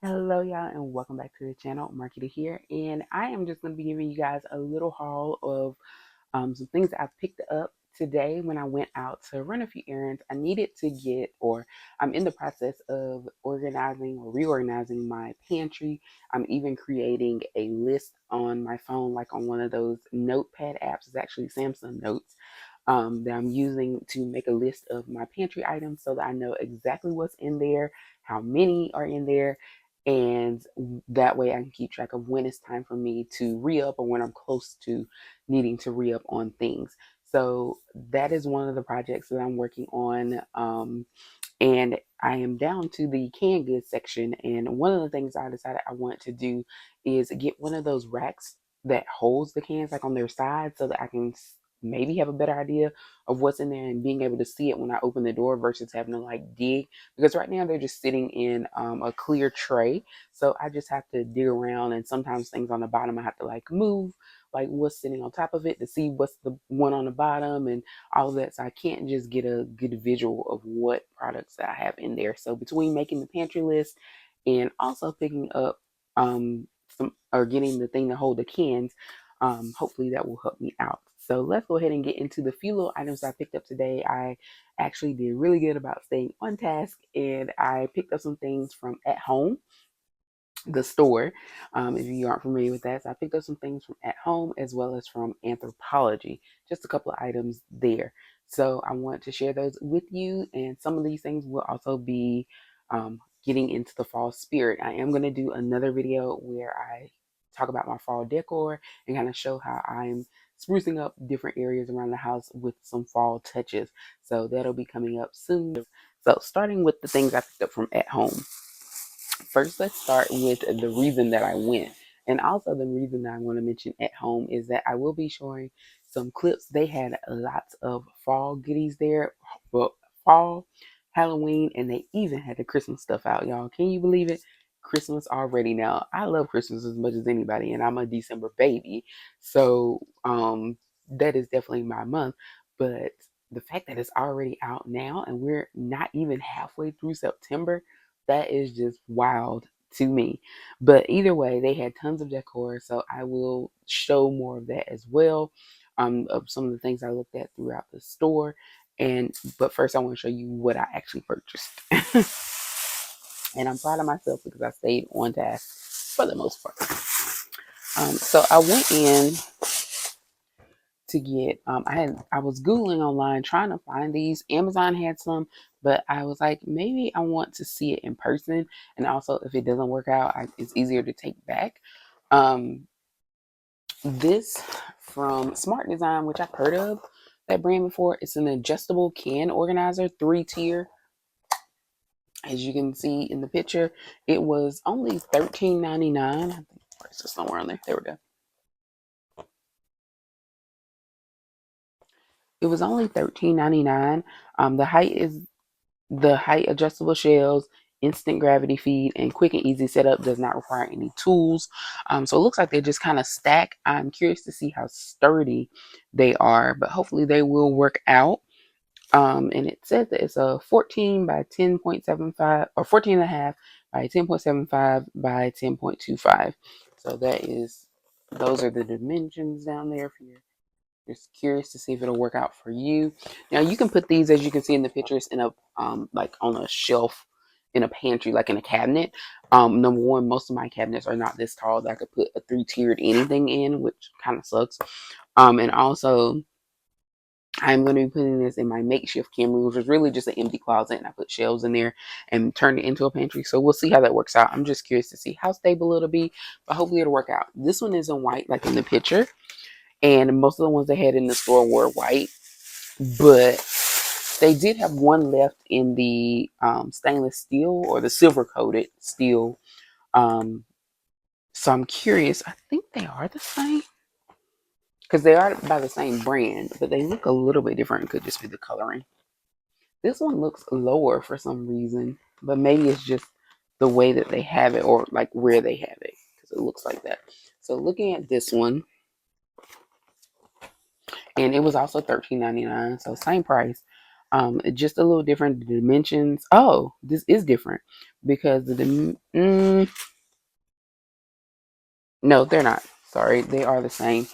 Hello, y'all, and welcome back to the channel. Marketer here, and I am just going to be giving you guys a little haul of some things that I picked up today when I went out to run a few errands. I needed to or I'm in the process of organizing or reorganizing my pantry. I'm even creating a list on my phone, like on one of those notepad apps. It's actually Samsung Notes. That I'm using to make a list of my pantry items so that I know exactly what's in there, how many are in there, and that way I can keep track of when it's time for me to re-up or when I'm close to needing to re-up on things. So that is one of the projects that I'm working on. And I am down to the canned goods section. And one of the things I decided I want to do is get one of those racks that holds the cans like on their side so that I can maybe have a better idea of what's in there and being able to see it when I open the door versus having to like dig, because right now they're just sitting in a clear tray, so I just have to dig around, and sometimes things on the bottom I have to like move like what's sitting on top of it to see what's the one on the bottom and all of that. So I can't just get a good visual of what products that I have in there. So between making the pantry list and also picking up some or getting the thing to hold the cans, hopefully that will help me out. So let's go ahead and get into the few little items I picked up today. I actually did really good about staying on task, and I picked up some things from At Home, the store. If you aren't familiar with that, so I picked up some things from At Home as well as from Anthropologie, just a couple of items there. So I want to share those with you, and some of these things will also be getting into the fall spirit. I am going to do another video where I talk about my fall decor and kind of show how I'm sprucing up different areas around the house with some fall touches. So that'll be coming up soon. So starting with the things I picked up from At Home. First, let's start with the reason that I went. And also the reason that I want to mention At Home is that I will be showing some clips. They had lots of fall goodies there, well, fall, Halloween, and they even had the Christmas stuff out, y'all. Can you believe it? Christmas already now. I love Christmas as much as anybody, and I'm a December baby. So that is definitely my month. But the fact that it's already out now and we're not even halfway through September, that is just wild to me. But either way, they had tons of decor, so I will show more of that as well. Of some of the things I looked at throughout the store. And but first I want to show you what I actually purchased. And I'm proud of myself because I stayed on task for the most part. So I went in to get I was googling online trying to find these. Amazon had some, but I was like, maybe I want to see it in person, and also if it doesn't work out, it's easier to take back. This from Smart Design, which I've heard of that brand before. It's an adjustable can organizer, 3-tier. As you can see in the picture, it was only $13.99. I think it's somewhere on there. There we go. It was only $13.99. The height adjustable shelves, instant gravity feed, and quick and easy setup. Does not require any tools. So it looks like they just kind of stack. I'm curious to see how sturdy they are, but hopefully they will work out. And it says that it's a 14 by 10.75 or 14 and a half by 10.75 by 10.25. So those are the dimensions down there for you. Just curious to see if it'll work out for you. Now you can put these, as you can see in the pictures, in a like on a shelf in a pantry, like in a cabinet. Number one, most of my cabinets are not this tall that I could put a 3-tiered anything in, which kind of sucks. And also I'm going to be putting this in my makeshift camera, which is really just an empty closet, and I put shelves in there and turned it into a pantry. So we'll see how that works out. I'm just curious to see how stable it'll be, but hopefully it'll work out. This one is in white, like in the picture, and most of the ones they had in the store were white, but they did have one left in the stainless steel or the silver coated steel. Um, so I'm curious. I think they are the same because they are by the same brand, but they look a little bit different. It could just be the coloring. This one looks lower for some reason, but maybe it's just the way that they have it or like where they have it because it looks like that. So looking at this one, and it was also $13.99, so same price. Just a little different dimensions. Oh, this is different. because no, they're not. Sorry, they are the same.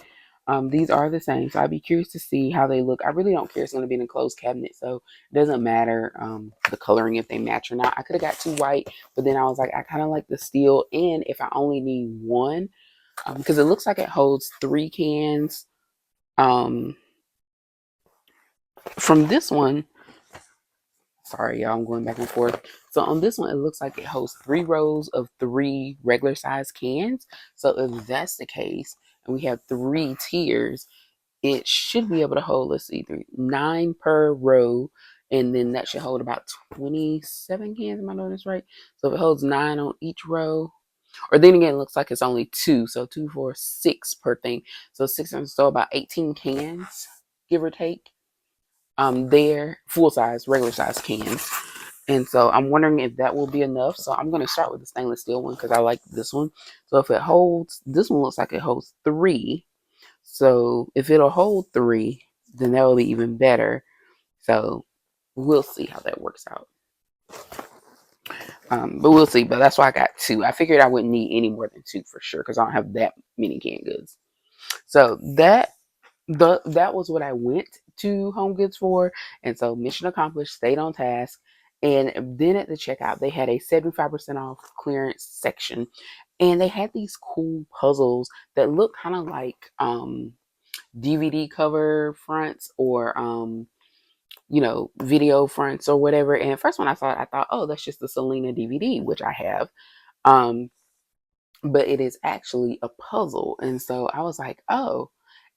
These are the same, so I'd be curious to see how they look. I really don't care. It's going to be in a closed cabinet, so it doesn't matter the coloring if they match or not. I could have got two white, but then I was like, I kind of like the steel, and if I only need one, because it looks like it holds 3 cans. Um, from this one, sorry y'all, I'm going back and forth. So on this one, it looks like it holds 3 rows of 3 regular size cans. So if that's the case, and we have 3 tiers, it should be able to hold, let's see, 9 per row, and then that should hold about 27 cans. Am I doing this right? So if it holds 9 on each row, or then again, it looks like it's only 2, so 2, 4, 6 per thing. So 6, so about 18 cans, give or take. They're full size, regular size cans. And so I'm wondering if that will be enough. So I'm going to start with the stainless steel one because I like this one. So if it holds, this one looks like it holds 3. So if it'll hold 3, then that will be even better. So we'll see how that works out. But we'll see. But that's why I got 2. I figured I wouldn't need any more than 2 for sure because I don't have that many canned goods. So that was what I went to Home Goods for. And so mission accomplished, stayed on task. And then at the checkout, they had a 75% off clearance section. And they had these cool puzzles that look kind of like DVD cover fronts or video fronts or whatever. And at first when I saw it, I thought, oh, that's just the Selena DVD, which I have. Um, but it is actually a puzzle. And so I was like, oh.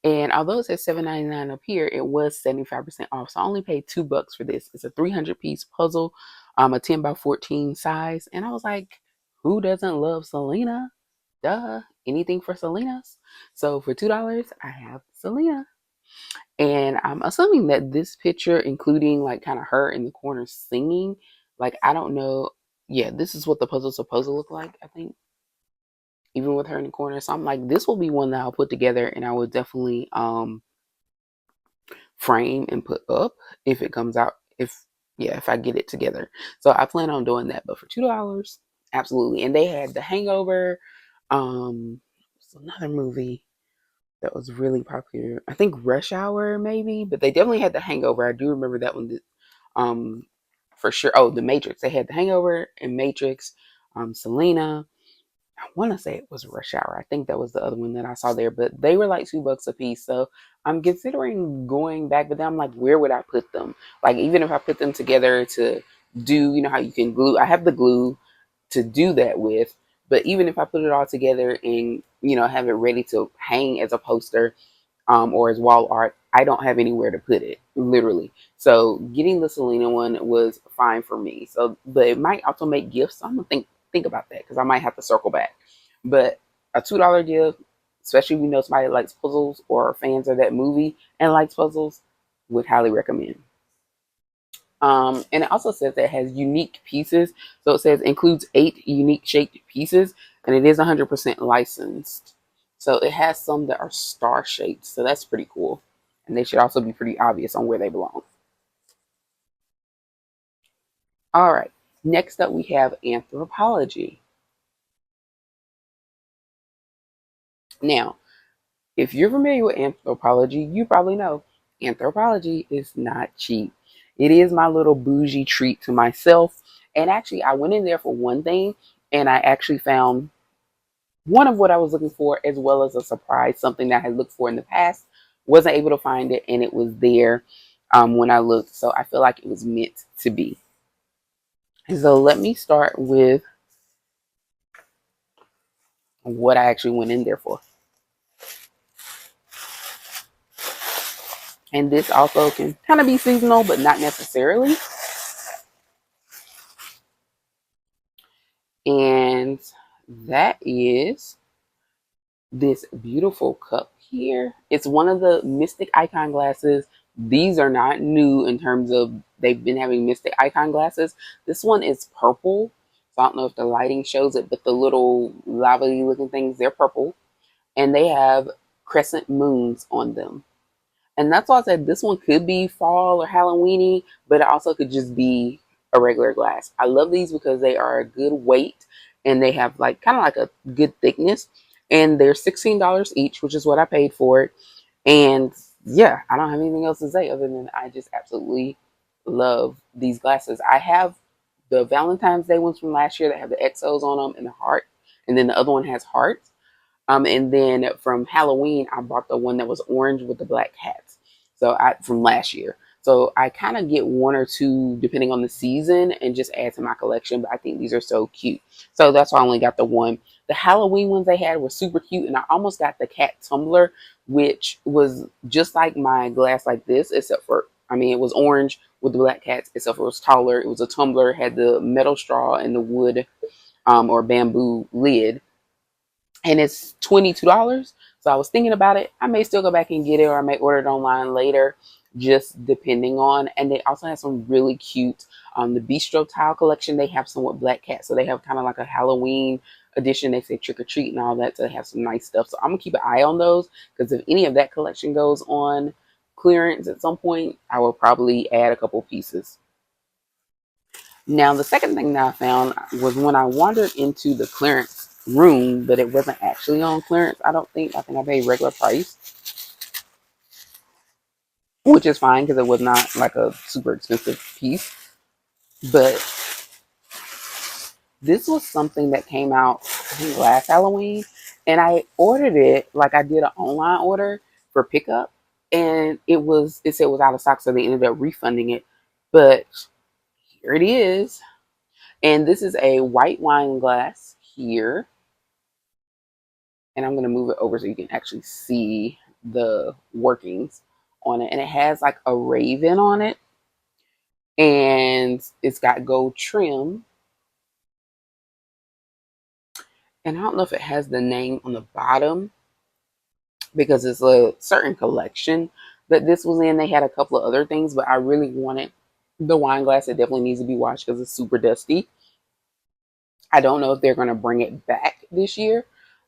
And although it says $7.99 up here, it was 75% off. So I only paid $2 for this. It's a 300-piece puzzle, a 10 by 14 size. And I was like, who doesn't love Selena? Duh, anything for Selena's. So for $2, I have Selena. And I'm assuming that this picture, including like kind of her in the corner singing, like I don't know. Yeah, this is what the puzzle's supposed to look like, I think, even with her in the corner. So I'm like, this will be one that I'll put together and I will definitely frame and put up if it comes out. If I get it together. So I plan on doing that. But for $2, absolutely. And they had The Hangover. It's another movie that was really popular. I think Rush Hour maybe, but they definitely had The Hangover. I do remember that one. Um, for sure. Oh, The Matrix. They had The Hangover and Matrix. Selena. I want to say it was Rush Hour. I think that was the other one that I saw there, but they were like $2 a piece. So I'm considering going back, but then I'm like, where would I put them? Like, even if I put them together to do, how you can glue, I have the glue to do that with, but even if I put it all together and, have it ready to hang as a poster, or as wall art, I don't have anywhere to put it, literally. So getting the Selena one was fine for me. So, but it might also make gifts. So I'm gonna think about that because I might have to circle back. But a $2 gift, especially if you know somebody likes puzzles or fans of that movie and likes puzzles, would highly recommend. And it also says that it has unique pieces. So it says includes 8 unique shaped pieces, and it is 100% licensed. So it has some that are star shaped. So that's pretty cool. And they should also be pretty obvious on where they belong. All right. Next up, we have Anthropologie. Now, if you're familiar with Anthropologie, you probably know Anthropologie is not cheap. It is my little bougie treat to myself. And actually, I went in there for one thing and I actually found one of what I was looking for, as well as a surprise, something that I had looked for in the past. Wasn't able to find it, and it was there when I looked. So I feel like it was meant to be. And so let me start with what I actually went in there for. And this also can kind of be seasonal, but not necessarily. And that is this beautiful cup here. It's one of the Mystic Icon glasses. These are not new in terms of they've been having Mystic Icon glasses. This one is purple. So I don't know if the lighting shows it, but the little lavely looking things, they're purple. And they have crescent moons on them. And that's why I said this one could be fall or Halloweeny, but it also could just be a regular glass. I love these because they are a good weight and they have like kind of like a good thickness, and they're $16 each, which is what I paid for it. And yeah, I don't have anything else to say other than I just absolutely love these glasses. I have the Valentine's Day ones from last year that have the XOs on them and the heart, and then the other one has hearts. And then from Halloween, I bought the one that was orange with the black hats. So I from last year. So I kind of get one or two depending on the season and just add to my collection. But I think these are so cute. So that's why I only got the one. The Halloween ones they had were super cute, and I almost got the cat tumbler, which was just like my glass like this, except for I mean it was orange with the black cats, except for it was taller. It was a tumbler, had the metal straw and the wood or bamboo lid, and it's $22. So I was thinking about it. I may still go back and get it, or I may order it online later, just depending on. And they also have some really cute, the Bistro Tile collection. They have some with black cats, so they have kind of like a Halloween edition. They say trick or treat and all that, so they have some nice stuff. So I'm gonna keep an eye on those because if any of that collection goes on clearance at some point, I will probably add a couple pieces. Now, the second thing that I found was when I wandered into the clearance room, but it wasn't actually on clearance. I don't think. I think I paid regular price, which is fine because it was not like a super expensive piece. But this was something that came out, I think, last Halloween, and I ordered it like I did an online order for pickup, and it said it was out of stock, so they ended up refunding it. But here it is, and this is a white wine glass here, and I'm going to move it over so you can actually see the workings on it. And it has like a raven on it, and it's got gold trim. And I don't know if it has the name on the bottom because it's a certain collection that this was in. They had a couple of other things, but I really wanted the wine glass. It definitely needs to be washed because it's super dusty. I don't know if they're going to bring it back this year.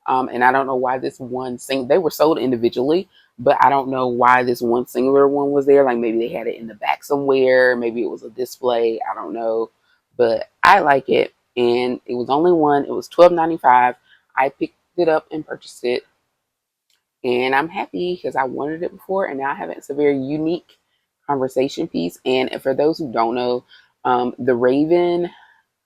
And I don't know why this one they were sold individually, but I don't know why this one singular one was there. Like maybe they had it in the back somewhere. Maybe it was a display. I don't know, but I like it. And it was only one. It was $12.95. I picked it up and purchased it. And I'm happy because I wanted it before and now I have it. It's a very unique conversation piece. And for those who don't know, The Raven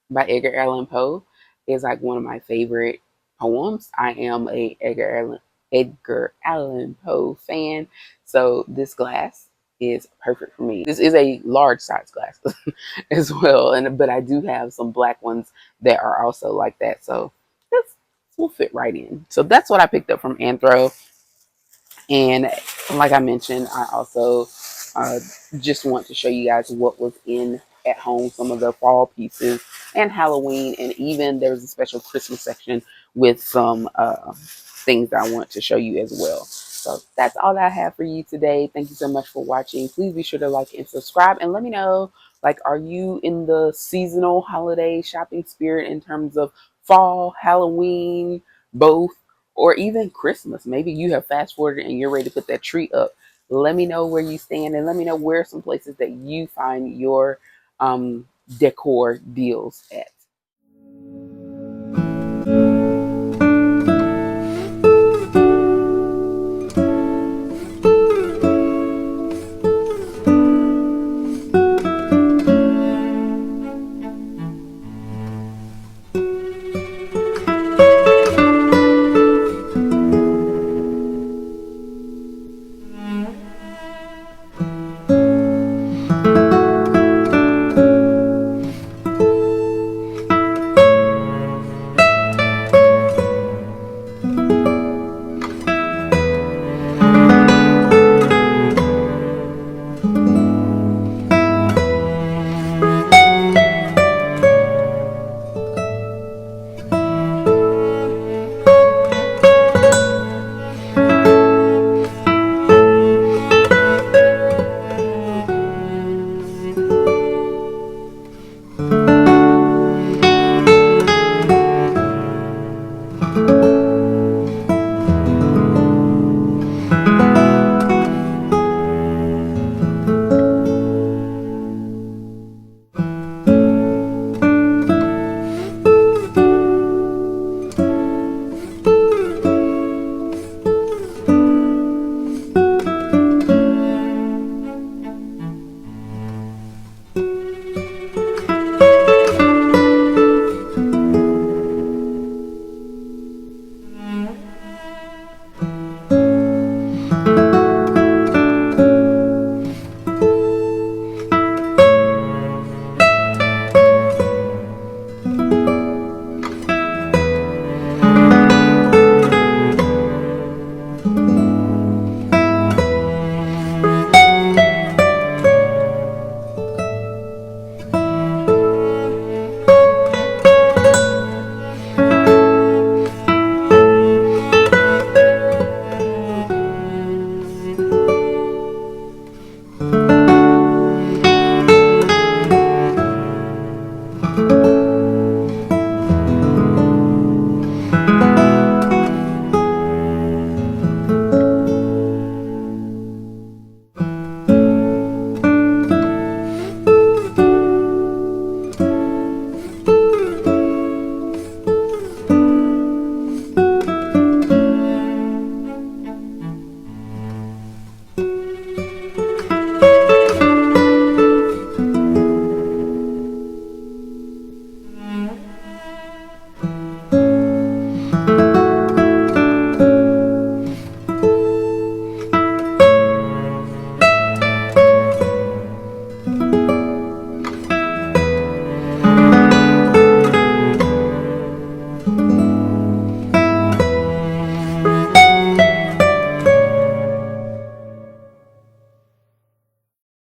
by Edgar Allan Poe is like one of my favorite poems. I am a Edgar Allan Poe fan, so this glass is perfect for me. This is a large size glass as well, and but I do have some black ones that are also like that, so this will fit right in. So that's what I picked up from Anthro. And like I mentioned, I also uh, just want to show you guys what was in at home, some of the fall pieces and Halloween. And even there's a special Christmas section with some things that I want to show you as well. So that's all that I have for you today. Thank you so much for watching. Please be sure to like and subscribe and let me know, like, are you in the seasonal holiday shopping spirit in terms of fall, Halloween, both? Or even Christmas. Maybe you have fast forwarded and you're ready to put that tree up. Let me know where you stand and let me know where some places that you find your decor deals at.